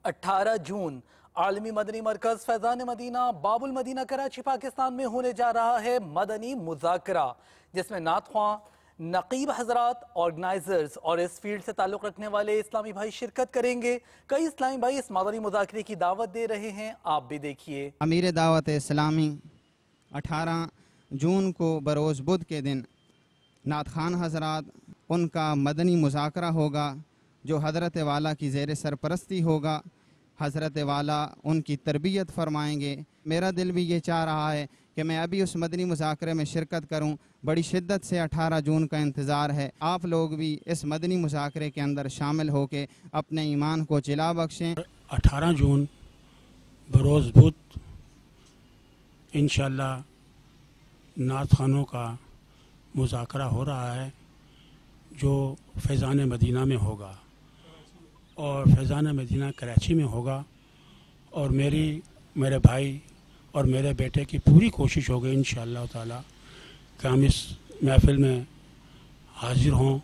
18 जून आलमी मदनी मरकज फैजान मदीना बाबुल मदीना कराची पाकिस्तान में होने जा रहा है मदनी मुज़ाकरा, जिसमें नातख्वां, नकीब हजरात, ऑर्गेनाइजर्स और इस फील्ड से ताल्लुक़ रखने वाले इस्लामी भाई शिरकत करेंगे। कई इस्लामी भाई इस मदनी मुज़ाकरे की दावत दे रहे हैं, आप भी देखिए। अमीर दावत इस्लामी 18 जून को बरोज़ बुध के दिन नात खान हजरात उनका मदनी मुज़ाकरा होगा, जो हज़रत वाला की ज़ेर सरपरस्ती होगा। हज़रत वाला उनकी तरबियत फरमाएंगे। मेरा दिल भी ये चाह रहा है कि मैं अभी उस मदनी मुज़ाकरे में शिरकत करूं। बड़ी शिद्दत से 18 जून का इंतज़ार है। आप लोग भी इस मदनी मुज़ाकरे के अंदर शामिल होकर अपने ईमान को जिला बख्शें। 18 जून बरोज़ बुध इंशाअल्लाह नात खानों का मुज़ाकरा हो रहा है, जो फैज़ान मदीना में होगा और फैज़ान मदीना कराची में होगा। और मेरे भाई और मेरे बेटे की पूरी कोशिश होगी इंशाअल्लाह ताला कि हम इस महफ़िल में हाज़िर हों